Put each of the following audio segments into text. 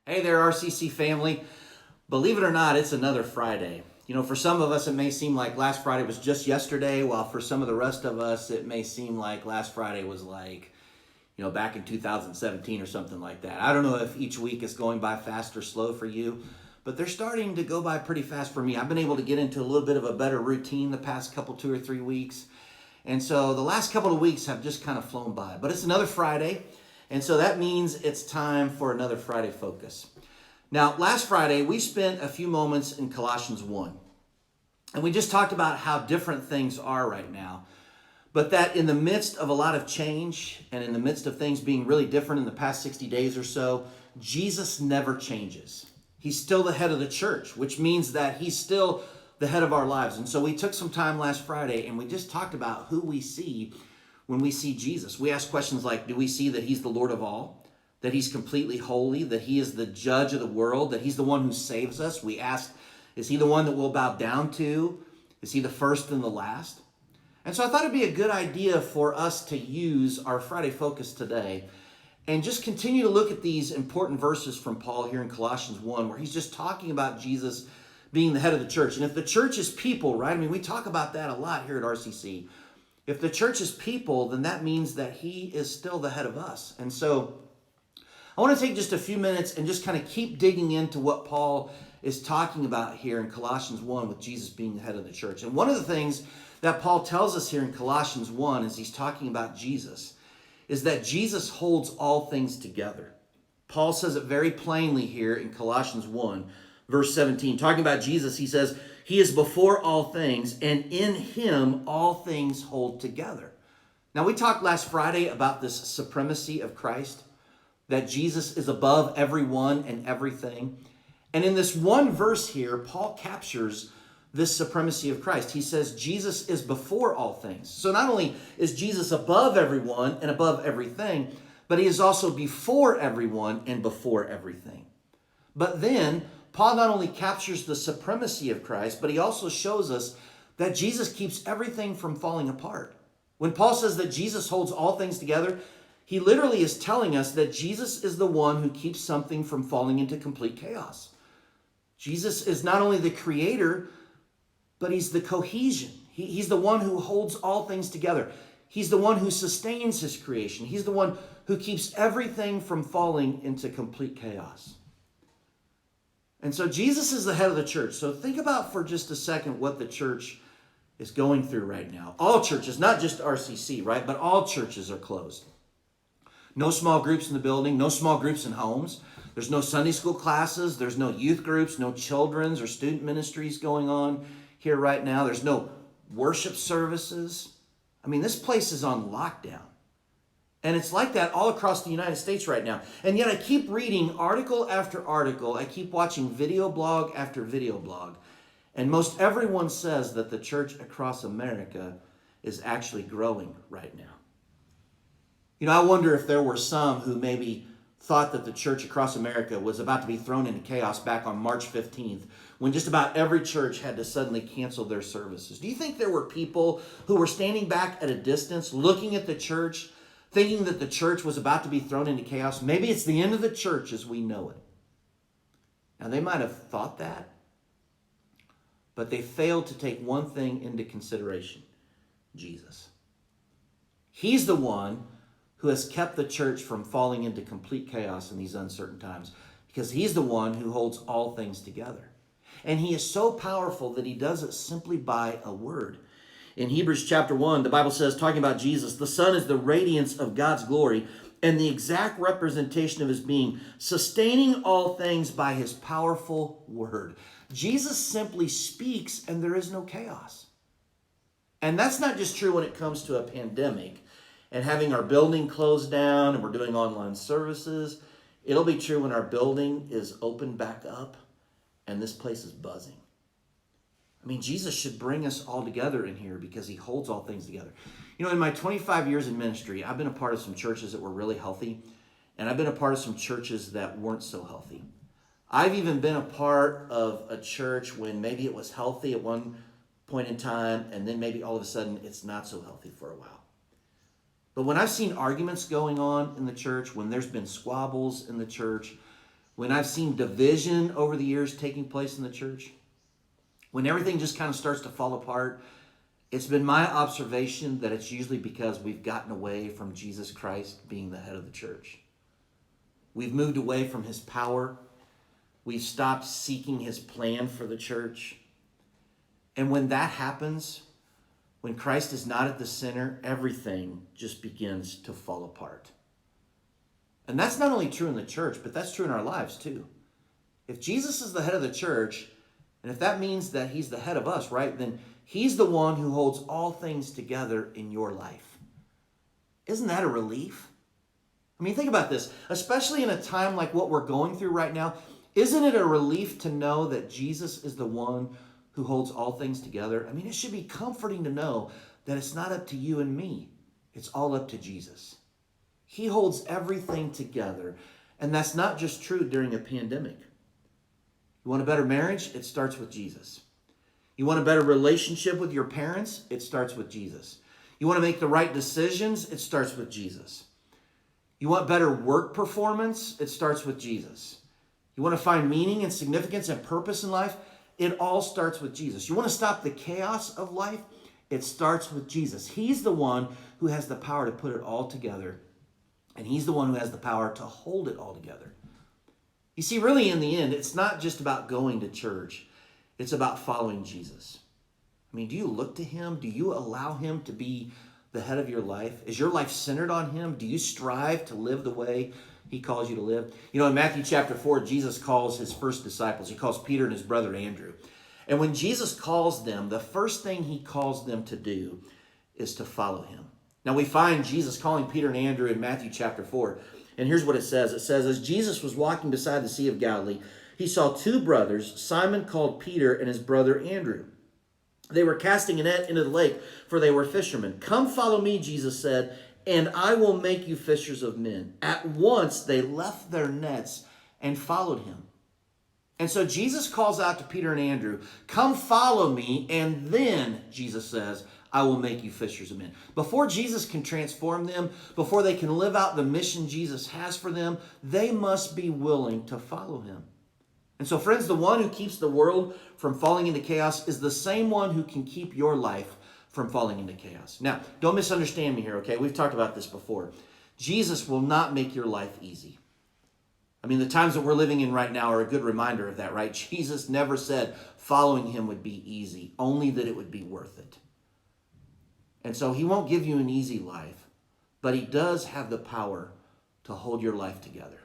Hey there, RCC family. Believe it or not, it's another Friday. You know, for some of us, it may seem like last Friday was just yesterday, while for some of the rest of us, it may seem like last Friday was back in 2017 or something like that. I don't know if each week is going by fast or slow for you, but they're starting to go by pretty fast for me. I've been able to get into a little bit of a better routine the past couple, 2 or 3 weeks. And so the last couple of weeks have just kind of flown by. But it's another Friday, and so that means it's time for another Friday Focus. Now, last Friday, we spent a few moments in Colossians 1. And we just talked about how different things are right now. But that in the midst of a lot of change and in the midst of things being really different in the past 60 days or so, Jesus never changes. He's still the head of the church, which means that he's still the head of our lives. And so we took some time last Friday and we just talked about who we see when we see Jesus. We asked questions like, do we see that he's the Lord of all? That he's completely holy? That he is the judge of the world? That he's the one who saves us? We asked, is he the one that we'll bow down to? Is he the first and the last? And so I thought it'd be a good idea for us to use our Friday Focus today and just continue to look at these important verses from Paul here in Colossians 1, where he's just talking about Jesus being the head of the church. And if the church is people, right? I mean, we talk about that a lot here at RCC. If the church is people, then that means that he is still the head of us. And so I want to take just a few minutes and just kind of keep digging into what Paul is talking about here in Colossians 1 with Jesus being the head of the church. And one of the things that Paul tells us here in Colossians 1 as he's talking about Jesus is that Jesus holds all things together. Paul says it very plainly here in Colossians 1, verse 17. Talking about Jesus, he says, he is before all things, and in him all things hold together. Now, we talked last Friday about this supremacy of Christ, that Jesus is above everyone and everything. And in this one verse here, Paul captures this supremacy of Christ. He says Jesus is before all things. So not only is Jesus above everyone and above everything, but he is also before everyone and before everything. But then Paul not only captures the supremacy of Christ, but he also shows us that Jesus keeps everything from falling apart. When Paul says that Jesus holds all things together, he literally is telling us that Jesus is the one who keeps something from falling into complete chaos. Jesus is not only the creator, but he's the cohesion. He's the one who holds all things together. He's the one who sustains his creation. He's the one who keeps everything from falling into complete chaos. And so Jesus is the head of the church. So think about for just a second what the church is going through right now. All churches, not just RCC, right? But all churches are closed. No small groups in the building, no small groups in homes. There's no Sunday school classes. There's no youth groups, no children's or student ministries going on here right now. There's no worship services. I mean, this place is on lockdown. And it's like that all across the United States right now. And yet I keep reading article after article. I keep watching video blog after video blog. And most everyone says that the church across America is actually growing right now. You know, I wonder if there were some who maybe thought that the church across America was about to be thrown into chaos back on March 15th, when just about every church had to suddenly cancel their services. Do you think there were people who were standing back at a distance, looking at the church, thinking that the church was about to be thrown into chaos? Maybe it's the end of the church as we know it. Now, they might have thought that, but they failed to take one thing into consideration: Jesus. He's the one who has kept the church from falling into complete chaos in these uncertain times, because he's the one who holds all things together. And he is so powerful that he does it simply by a word. In Hebrews chapter 1, the Bible says, talking about Jesus, the Son is the radiance of God's glory and the exact representation of his being, sustaining all things by his powerful word. Jesus simply speaks and there is no chaos. And that's not just true when it comes to a pandemic and having our building closed down and we're doing online services. It'll be true when our building is open back up and this place is buzzing. I mean, Jesus should bring us all together in here because he holds all things together. You know, in my 25 years in ministry, I've been a part of some churches that were really healthy, and I've been a part of some churches that weren't so healthy. I've even been a part of a church when maybe it was healthy at one point in time, and then maybe all of a sudden it's not so healthy for a while. But when I've seen arguments going on in the church, when there's been squabbles in the church, when I've seen division over the years taking place in the church, when everything just kind of starts to fall apart, it's been my observation that it's usually because we've gotten away from Jesus Christ being the head of the church. We've moved away from his power. We've stopped seeking his plan for the church. And when that happens, when Christ is not at the center, everything just begins to fall apart. And that's not only true in the church, but that's true in our lives too. If Jesus is the head of the church, and if that means that he's the head of us, right, then he's the one who holds all things together in your life. Isn't that a relief? I mean, think about this, especially in a time like what we're going through right now. Isn't it a relief to know that Jesus is the one who holds all things together? I mean, it should be comforting to know that it's not up to you and me. It's all up to Jesus. He holds everything together. And that's not just true during a pandemic. You want a better marriage? It starts with Jesus. You want a better relationship with your parents? It starts with Jesus. You want to make the right decisions? It starts with Jesus. You want better work performance? It starts with Jesus. You want to find meaning and significance and purpose in life? It all starts with Jesus. You want to stop the chaos of life? It starts with Jesus. He's the one who has the power to put it all together. And he's the one who has the power to hold it all together. You see, really in the end, it's not just about going to church. It's about following Jesus. I mean, do you look to him? Do you allow him to be the head of your life? Is your life centered on him? Do you strive to live the way he calls you to live? You know, in Matthew chapter 4, Jesus calls his first disciples. He calls Peter and his brother Andrew. And when Jesus calls them, the first thing he calls them to do is to follow him. Now we find Jesus calling Peter and Andrew in Matthew chapter 4. And here's what it says. It says, as Jesus was walking beside the Sea of Galilee, he saw two brothers, Simon called Peter and his brother Andrew. They were casting a net into the lake, for they were fishermen. Come follow me, Jesus said, and I will make you fishers of men. At once they left their nets and followed him. And so Jesus calls out to Peter and Andrew, come follow me, and then, Jesus says, I will make you fishers of men. Before Jesus can transform them, before they can live out the mission Jesus has for them, they must be willing to follow him. And so, friends, the one who keeps the world from falling into chaos is the same one who can keep your life from falling into chaos. Now, don't misunderstand me here, okay? We've talked about this before. Jesus will not make your life easy. I mean, the times that we're living in right now are a good reminder of that, right? Jesus never said following him would be easy, only that it would be worth it. And so he won't give you an easy life, but he does have the power to hold your life together.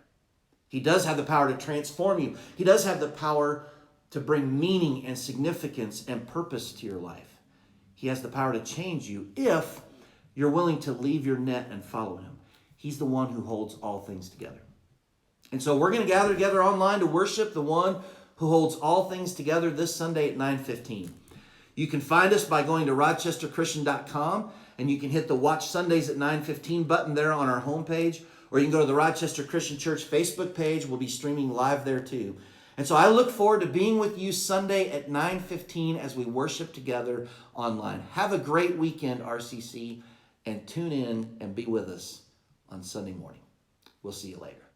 He does have the power to transform you. He does have the power to bring meaning and significance and purpose to your life. He has the power to change you if you're willing to leave your net and follow him. He's the one who holds all things together. And so we're going to gather together online to worship the one who holds all things together this Sunday at 9:15. You can find us by going to rochesterchristian.com, and you can hit the Watch Sundays at 9:15 button there on our homepage, or you can go to the Rochester Christian Church Facebook page. We'll be streaming live there too. And so I look forward to being with you Sunday at 9:15 as we worship together online. Have a great weekend, RCC, and tune in and be with us on Sunday morning. We'll see you later.